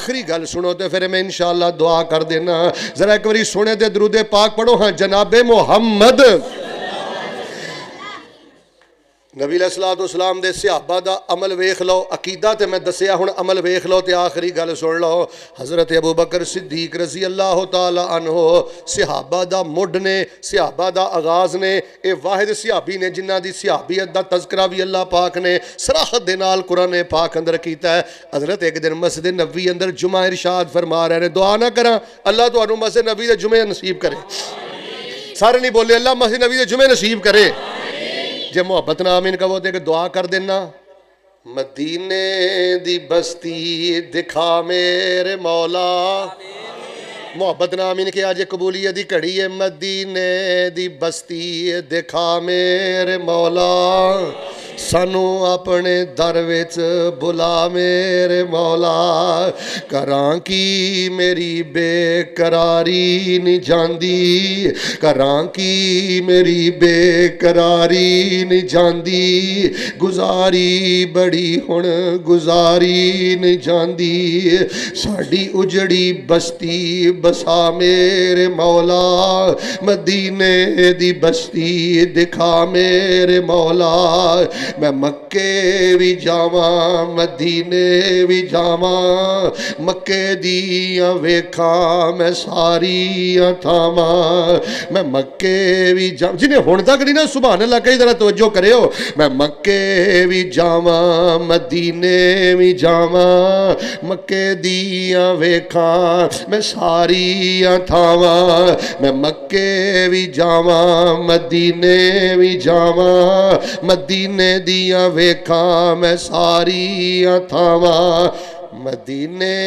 آخری گل سنو تو پھر میں انشاءاللہ دعا کر دینا. ذرا ایک باری سونے دے درود پاک پڑھو. ہاں جناب محمد نبی علیہ الصلوۃ والسلام دے صحابہ دا عمل ویکھ لو. عقیدہ تے میں دسیا, ہن عمل ویکھ لو تے آخری گل سن لو. حضرت ابوبکر صدیق رضی اللہ تعالی عنہ صحابہ دا مڈ نے, صحابہ دا آغاز نے. اے واحد صحابی نے جنہاں دی صحابیت دا تذکرہ بھی اللہ پاک نے صراحت دے نال قرآن پاک اندر کیتا ہے. حضرت ایک دن مسجد نبوی اندر جمعہ ارشاد فرما رہے نے, دعا نہ کراں اللہ تانوں مسجد نبوی دے جمعے نصیب کرے. سارے نہیں بولے اللہ مسجد نبوی دے جمعے نصیب کرے. جے محبت نہ آمین کہو تے کہ دعا کر دینا. مدینے دی بستی دکھا میرے مولا. محبت نہ آمین کہ آج قبولیت دی کڑی ہے. مدینے دی بستی دکھا میرے مولا, سانو اپنے در وچ بلا میرے مولا. کراں کی میری بے قراری نہیں جاندی, کراں کی میری بے قراری نہیں جاندی. گزاری بڑی ہن گزاری نہیں جاندی. ساڈی اجڑی بستی بسا میرے مولا. مدینے دی بستی دکھا میرے مولا. میں مکے بھی جاواں مدینے بھی جاواں, مکے دیاں ویکھاں میں ساریاں تھاواں. میں مکے بھی جاواں, جنہیں ہن تک نہیں نا سبحان اللہ کئی ذرا توجہ کرے ہو. میں مکے بھی جاواں مدینے بھی جاواں, مکے دیاں ویکھاں میں ساریاں تھاواں. میں مکے بھی جاواں مدینے بھی جاواں, مدینے دیاں ویکھاں میں ساریاں تھاواں. مدینے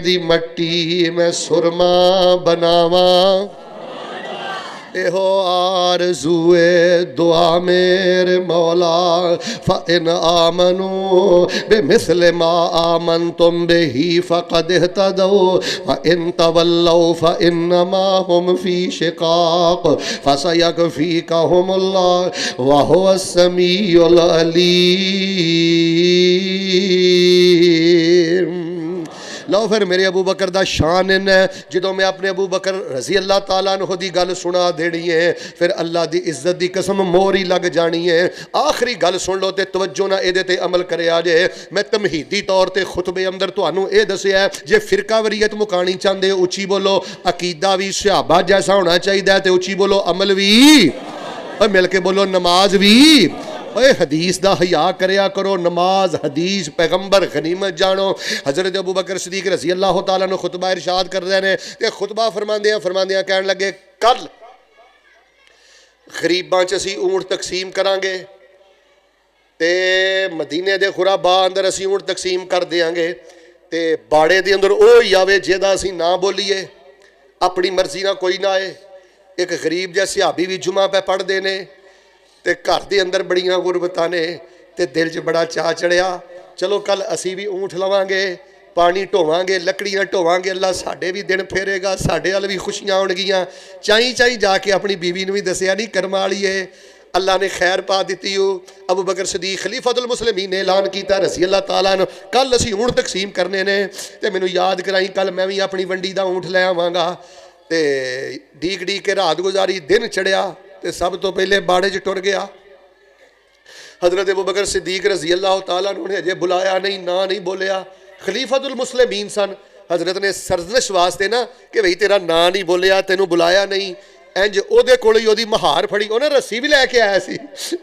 دی مٹی میں سرما بناواں. ایہو آرزوئے دعا میرے مولا. فَإِنْ آمَنُوا بِمِثْلِ مَا آمَنْتُمْ بِهِ فَقَدْ اهْتَدَوْا وَإِنْ تَوَلَّوْا فَإِنَّمَا هُمْ فِي شِقَاقٍ فَسَيَكْفِيكَهُمُ اللَّهُ وَهُوَ السَّمِيعُ الْعَلِيمُ. لو پھر میرے ابو بکر دا شان ان ہے. جدوں میں اپنے ابو بکر رضی اللہ تعالیٰ عنہ دی گل سنا دینی ہے پھر اللہ دی عزت دی قسم موری لگ جانی ہے. آخری گل سن لو تے توجہ نہ اے تے عمل کرے آجے. میں تمہیدی طور تے خطبے اندر تانوں اے دسیا ہے جے فرقہ وریت مکانی چاہندے اچھی بولو. عقیدہ بھی صحابہ جیسا ہونا چاہیے تے اچھی بولو عمل بھی, اور مل کے بولو نماز بھی. اے حدیث دا حیا کریا کرو. نماز حدیث پیغمبر غنیمت جانو. حضرت ابو بکر صدیق رضی اللہ تعالیٰ نے خطبہ ارشاد کر رہے ہیں کہ خطبہ فرماندیاں کہنے لگے کل غریباں چ اسی اونٹ تقسیم کران گے تے مدینے دے خرابا اندر اسی اونٹ تقسیم کر دیاں گے تے باڑے دے اندر اوہی آوے جیدا اسی نہ بولیے, اپنی مرضی نہ کوئی نہ آئے. ایک غریب جیسے صحابی بھی جمعہ پہ پڑھ دینے تے گھر دے اندر بڑیاں غربتاں نے تے دل چ بڑا چاہ چڑھیا چلو کل اسی بھی اونٹ لواں گے, پانی ٹھواں گے, لکڑیاں ٹھواں گے, اللہ ساڈے بھی دن پھیرے گا, ساڈے وال بھی خوشیاں ہون گیاں. چائی جا کے اپنی بیوی نے بھی دسیا نہیں کرم والی ہے, اللہ نے خیر پا دیتی ہو. ابو بکر صدیق خلیفۃ المسلمین نے اعلان کیتا رضی اللہ تعالیٰ عنہ کل اسی اونٹ تقسیم کرنے نے تے مینوں یاد کرائی کل میں بھی اپنی ونڈی دا اونٹ لے آواں گا. تے ڈیگ کے رات گزاری, دن چڑھیا تے سب تو پہلے باڑے چ ٹر گیا. حضرت ابو بکر صدیق رضی اللہ تعالیٰ عنہ نے اجے بلایا نہیں, نہ نہیں بولیا. خلیفۃ المسلمین سن. حضرت نے سرزنش واسطے نا کہ بھئی تیرا نا نہیں بولیا, تینوں بلایا نہیں, انج او دے کول ہی او دی مہار پھڑی. انہیں رسی بھی لے کے آیا سی,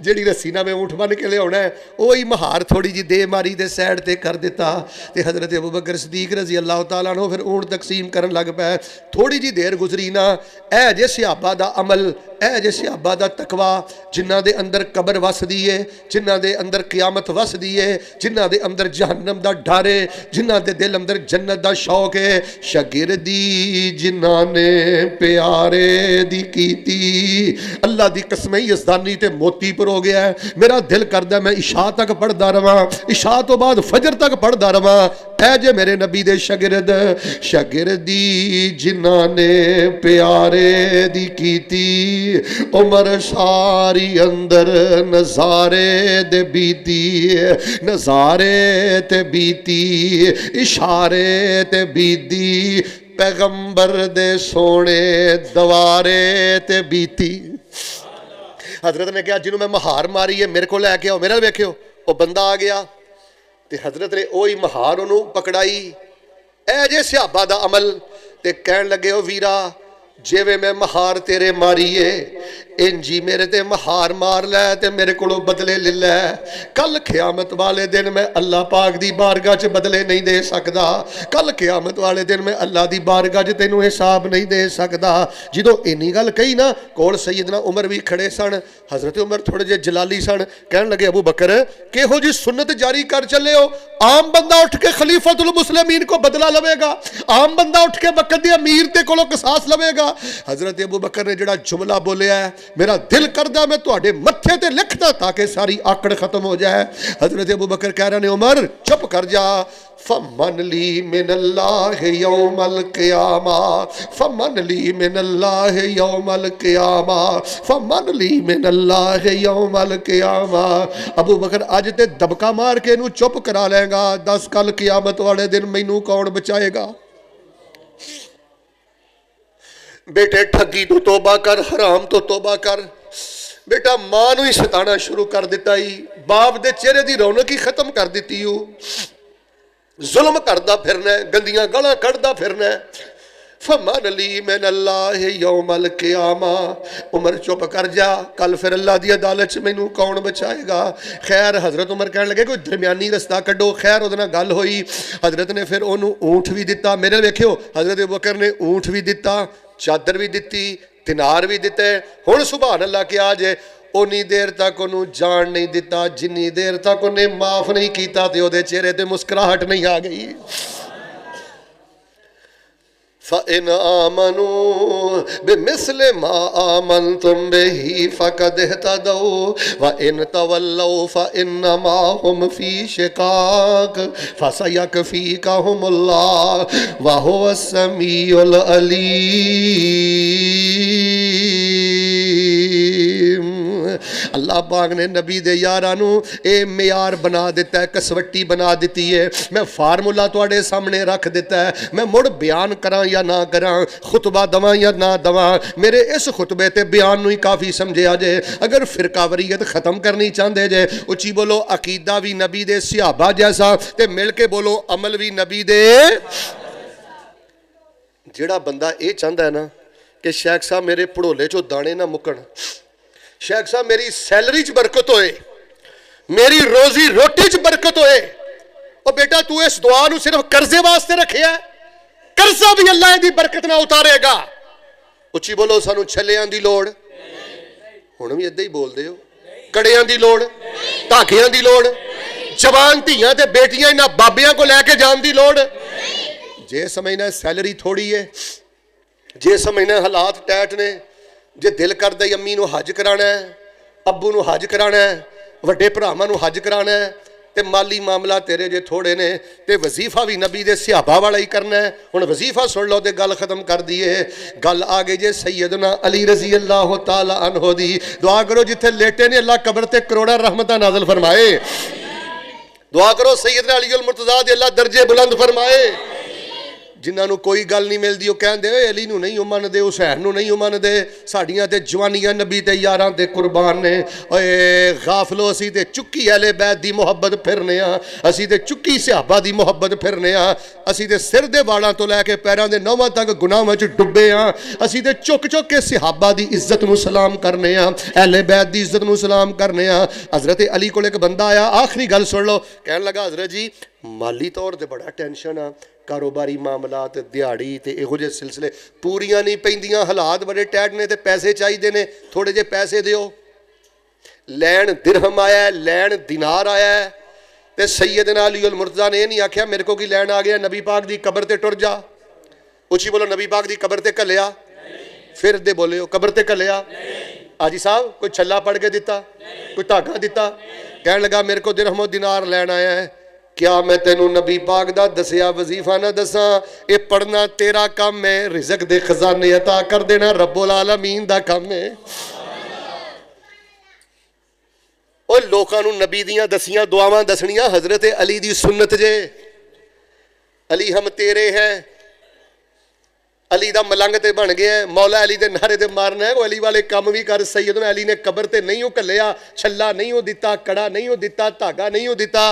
جیڑی رسی نہ میں اونٹ بن کے لے ہونا ہے وہی مہار تھوڑی جی دے ماری دے سائڈ تے کر دیتا. تے حضرت ابو بکر صدیق رضی اللہ تعالیٰ عنہ پھر اونٹ تقسیم کرن لگ پے. تھوڑی جی دیر گزری نا, اے جے صحابہ دا عمل, اے جے صحابہ دا تقوی جنہ دے اندر قبر وس دی ہے, جنہ دے اندر قیامت وس دی ہے, جنہ دے اندر جہنم دا ڈر ہے, جنہ دے دل اندر جنت دا شوق ہے. شاگردی جنہ نے پیارے دی नहीं कीती। अल्लाह दी कसम यज़दानी ते मोती पर हो गया है। मेरा दिल करदा मैं इशा तक पढ़दा रवां, इशा तो बाद फजर तक पढ़दा रवां। ऐ जे मेरे नबी दे शागिर्द, शागिर्दी जिन्हां ने प्यारे दी कीती, उमर सारी अंदर नज़ारे दे बीती, नज़ारे ते बीती, इशारे ते बीती, पैगंबर दे सोने दवारे ते बीती। हजरत ने कहा जिन्हों मैं महार मारी है मेरे को लैके आओ, मेरा वेख्यो। वो बंदा आ गया ते हजरत ने ओही महार उन्होंने पकड़ाई। ऐ जे सहाबा दा अमल। ते कहन लगे ओ वीरा जिवें मैं महार तेरे मारीए इंजी मेरे ते महार मार लै ते मेरे कोलों बदले ले लै। कल क़यामत वाले दिन मैं अल्लाह पाक दी बारगाह च बदले नहीं दे सकदा। कल क़यामत वाले दिन मैं अल्लाह दी बारगाह च तैनूं हिसाब नहीं दे सकदा। जदों इन्नी गल कही ना, कोल सैयदना उमर भी खड़े सन। हजरत उमर थोड़े जे जलाली सन। कहन लगे अबू बकर किहो जी सुन्नत जारी कर चले हो? आम बंदा उठ के खलीफतुल मुस्लिमीन को बदला लवेगा, आम बंदा उठ के वक्त दे अमीर ते कोलों किसास लवेगा। हजरत अबू बकर ने जिहड़ा जुमला बोलिया है, मेरा दिल करदा मैं तुहाडे मत्थे ते लिखदा ताकि सारी आकड़ खत्म हो जाए। हजरत अबू बकर कह रहे ने उमर चुप कर जा। फमन ली मिनल्लाह यौमल क़ियामा, फमन ली मिनल्लाह यौमल क़ियामा, फमन ली मिनल्लाह यौमल क़ियामा। अबू बकर अज ते दबका मार के इनू चुप करा लेगा, दस कल क़ियामत वाले दिन मैनू कौन बचाएगा? बेटे ठगी तो तोबा कर, हराम तो तोबा कर। बेटा मां नूं ही सताना शुरू कर दिता ही, बाप दे चेहरे दी रौनक ही खत्म कर दी हो। जुल्म करदा फिरना, गंदियां गालां कढ़दा फिरना। फमन ली मिन अल्लाह यौमल क़ियामा। उमर चुप कर जा, कल फिर अल्लाह दी अदालत च मैनू कौन बचाएगा? खैर हजरत उमर कहने लगे कोई दरम्यानी रस्ता कड्डो। खैर उहदे नाल गल होई। हजरत ने फिर उहनूं ऊंठ भी दिता। मेरे वेखियो हजरत अबू बकर ने ऊंठ भी दिता, चादर भी दिती, दिनार भी दिते। हुण सुभान अल्लाह क्या जे उन्नी देर तक उन्होंने जान नहीं दिता जिन्नी देर तक उन्हें माफ नहीं किया तो उहदे चेहरे ते मुस्कुराहट नहीं आ गई। फ़इन आमनू बिमिस्लि मा आमनतुम बिही फ़क़द इहतदौ व इन तवल्लौ फ़इन्नमा हुम फ़ी शिक़ाक़ फ़सयकफ़ीकहुमुल्लाह व हुवस समीउल अलीम। अल्लाह पाक ने नबी दे यारां नूं ए मियार बना दिता है, कसवट्टी बना दी है। मैं फार्मूला तुहाडे सामने रख दिता है। मैं मुड़ बयान करां या ना करां, खुतबा दवां या ना दवां, मेरे इस खुतबे ते बयान नूं ही काफ़ी समझिया जे। अगर फिरकावरीयत ख़त्म करनी चाहते जे, उची बोलो अकीदा भी नबी दे सहाबा जैसा ते मिल के बोलो अमल भी नबी दे। जिहड़ा बंदा ये चाहता है ना कि शेख साहब मेरे भड़ोले चो दाने ना मुकन, शेख साहब मेरी सैलरी च बरकत होए, मेरी रोजी रोटी च बरकत होए, और बेटा तू इस दुआ नूं सिर्फ कर्जे वास्ते रखिया, कर्जा भी अल्लाह दी बरकत ना उतारेगा। उच्ची बोलो सानू छलियां दी लोड़, हुण भी इदां ही बोलदे हो, कड़ियां दी लोड़, धागियां दी लोड़, जवान धीयां ते बेटियां इन्हां बाबियां को लैके जान दी लोड़। जे समझना सैलरी थोड़ी है, जे समझना हालात टैट ने, जे दिल करदा अम्मी नूं हज कराना है, अब्बू नूं हज कराना है, वड्डे भरावां नूं हज कराना है, ते माली मामला तेरे जे थोड़े ने ते वजीफा भी नबी दे सहाबा वाला ही करना है। हुण वजीफा सुन लो ते गल खत्म कर दीए। गल आ गई जे सैयदना अली रजी अल्लाह तआला अन्हो दी। दुआ करो जिथे लेटे ने अल्लाह कब्र ते करोड़ा रहमतां नाज़िल फरमाए। दुआ करो सैयदना अली उल मुर्तज़ा दे अल्लाह दर्जे बुलंद फरमाए। जिन्होंने कोई गल नहीं मिलती वो कहते अली नूं नहीं मनते, हुसैन नूं नहीं मनते, साड़ियां ते जवानियां नबी ते यारां ते कुर्बान ने। ओए गाफलो असी ते चुक्की अहले बैत दी मुहब्बत फिरने आ, असी ते चुक्की सहाबा दी मुहब्बत फिरने आ, असी ते सिर दे वालों तो लैके पैरों दे नौवां तक गुनाहां च डुब्बे आ, असी ते चुक चुक के सहाबा दी इज्जत नूं सलाम करने आ, अहले बैत दी इज्जत नूं सलाम करने आ। हज़रत अली कोल एक बंदा आया, आखिरी गल सुन लो, कहन लगा हज़रत जी माली तौर ते बड़ा टेंशन आ, कारोबारी मामलात दिहाड़ी ते इहो जे सिलसिले पूरियां नहीं पैंदियां, हालात बड़े टैट ने ते पैसे चाहिए ने, थोड़े जे पैसे दिओ। लैन दिरहम आया, लैन दिनार आया, ते सैयदना अली उल मुर्तज़ा ने नहीं आख्या मेरे को की लैन आ गया, नबी पाक दी कब्र ते टुर जा। उची बोलो नबी पाक दी कब्र ते घल्लिया, फिर दे बोले हो कबर ते घल्लिया हाजी साहब कोई छल्ला पड़ के दिता कोई धागा दिता कहने लगा मेरे को दिरहमो दिनार लैन आया है क्या मैं तेनू नबी पाक दा दसिया वजीफा ना दसा ये पढ़ना तेरा काम है रिज़क दे खजाने अता कर देना रब्बुल आलमीन दा काम है और लोकां नू नबी दियां दसियां दुआवां दसणियां हजरत अली दी सुन्नत जे अली हम तेरे हैं अली दा मलंग ते बन गया मौला अली दे नारे ते मारना है वो अली वाले काम भी कर सैयदना अली ने कबर ते नहीं हो घल्लिया छल्ला नहीं हो दिता कड़ा नहीं हो दिता धागा नहीं हो दिता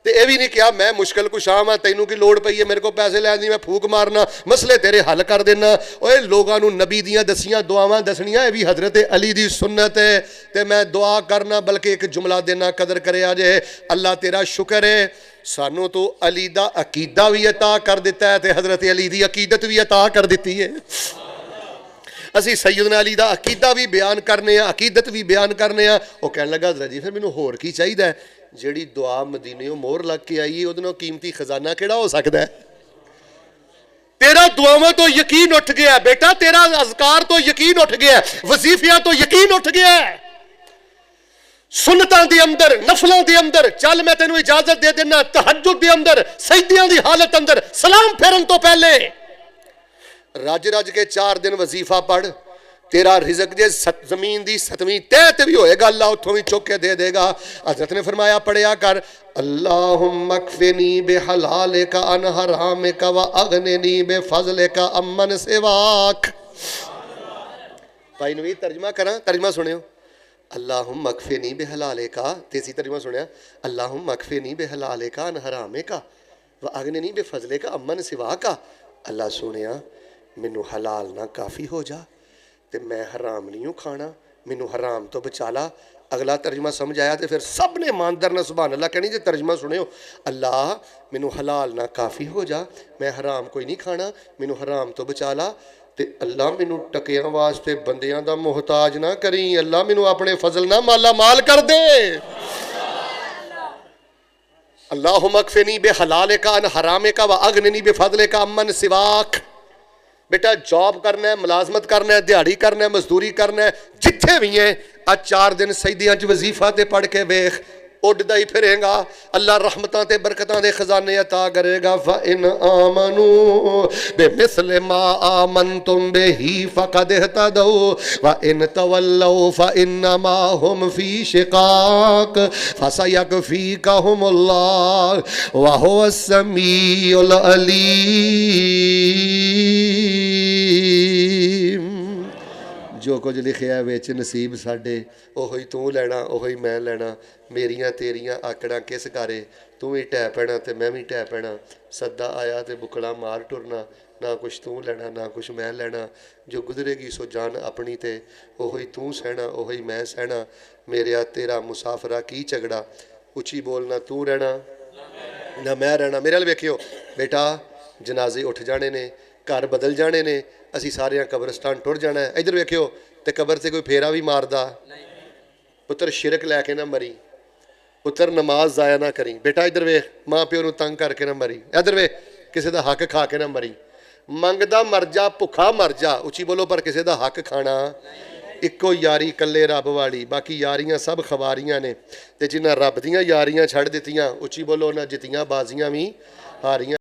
ते ये भी नहीं कहा मैं मुश्किल कुशा हाँ तैनू की लोड़ पई है मेरे को पैसे लैन दी मैं फूक मारना मसले तेरे हल कर देना ओए लोगों नू नबी दियां दसियां दुआवां दसनियां ये भी हजरत अली दी सुन्नत है ते मैं दुआ करना बल्कि एक जुमला देना कदर करे जे अल्लाह तेरा शुक्र है सानू तो अली दा अकीदा भी अता कर दिता है ते हजरत अली दी अकीदत भी अता कर दी है असी सैयदना अली दा अकीदा भी बयान करने अकीदत भी बयान करने वो कहने लगा हजरत जी फिर मैनू होर की चाहिए ਜਿਹੜੀ दुआ मदीने मोहर लग के आई ਉਹਦੇ ਨਾਲ कीमती खजाना ਕਿਹੜਾ हो सकता है तेरा दुआवां तो यकीन उठ गया बेटा तेरा अज़कार तो यकीन उठ गया वजीफियां तो यकीन उठ गया सुन्नतां दे अंदर नफलों दे अंदर चल मैं तेनू इजाजत दे देना तहज्जुद दे अंदर सजदियां दी हालत अंदर सलाम फेरन तो पहले रज रज के 4 दिन वजीफा पढ़ तेरा रिज़क जे ज़मीन दी 7वीं तह ते भी होएगा अल्लाह उठों भी चुक के दे देगा हज़रत ने फरमाया पढ़िया कर अल्लाहुम्मा कफ़िनी बिहलालिका अन हरामिका व अगनिनी बिफज़लिका अम्मन सिवाक भाई नवीद तर्जमा करा तर्जमा सुनियो अल्लाहुम्मा कफ़िनी बिहलालिका तेजी तर्जमा सुनिया अल्लाहुम्मा कफ़िनी बिहलालिका अन हरामिका व अगनिनी बिफज़लिका अम्मन सिवाका अल्लाह सुनिया मैनू हलाल ना काफ़ी हो जा ते मैं हराम नहीं हूँ खाना मैनू हराम तो बचा ला अगला तर्जमा समझ आया तो फिर सब ने ईमानदार ना सुभान अल्लाह कहनी जो तर्जमा सुनियो अल्लाह मैनू हलाल ना काफ़ी हो जा मैं हराम कोई नहीं खाना मैनू हराम तो बचा ला ते अल्लाह मैनू टकियां वास्ते बंदियां दा मोहताज ना करी अल्लाह मैनू अपने फजल ना माला माल कर दे अल्लाहुम्मा कफ़िनी बिहलालिका अन हरामिका व अगनिनी बिफज़लिका अम्मन सिवाक बेटा जॉब करना है मुलाजमत करना है दिहाड़ी करना है मजदूरी करना है जिथे भी है आज 4 दिन सजदियां च वजीफा ते पढ़ के वेख उड़दा ही फिरेगा अल्लाह रहमतां ते बरकतां दे खजाने अता करेगा फ इन आमनू बिमिस्ल मा आमनतुम बिही फक़द इहतदौ व इन तवल्लौ फ इन्नमा हुम फी शिकाक फसयकफीकहुमुल्लाह व हुवस समीउल अलीम जो कुछ लिखिया विच नसीब साडे ओही तू लैना ओही मैं लैना मेरियां तेरियां आकड़ां किस कारे तू भी ढह पैना ते मैं भी ढह पैना सद्दा आया ते बुकड़ा मार टुरना ना कुछ तू लैना ना कुछ मैं लैना जो गुजरेगी सो जान अपनी ते ओही तू सहना ओही मैं सहना मेरिया तेरा मुसाफरा की झगड़ा उची बोलना तू रहना ना मैं रहना मेरे वाल वेखियो बेटा जनाजे उठ जाने ने घर बदल जाने ने असी सारे कब्रस्तान टुर जाना है इधर वेखियो ते कबर से कोई फेरा भी मारदा पुत्र शिरक लैके ना मरी पुत्र नमाज जाया ना करी बेटा इधर वे माँ प्यो नूं तंग करके ना मरी इधर वे किसी का हक खा के ना मरी मंगदा मर जा भुखा मर जा उची बोलो पर किसी का हक खाना इक्को यारी कल्ले रब वाली बाकी यारियां सब खवारियां ने ते जिन्हां रब दियां यारियां छड़ दित्तियां उची बोलो ना जितियां बाजियां भी हारियां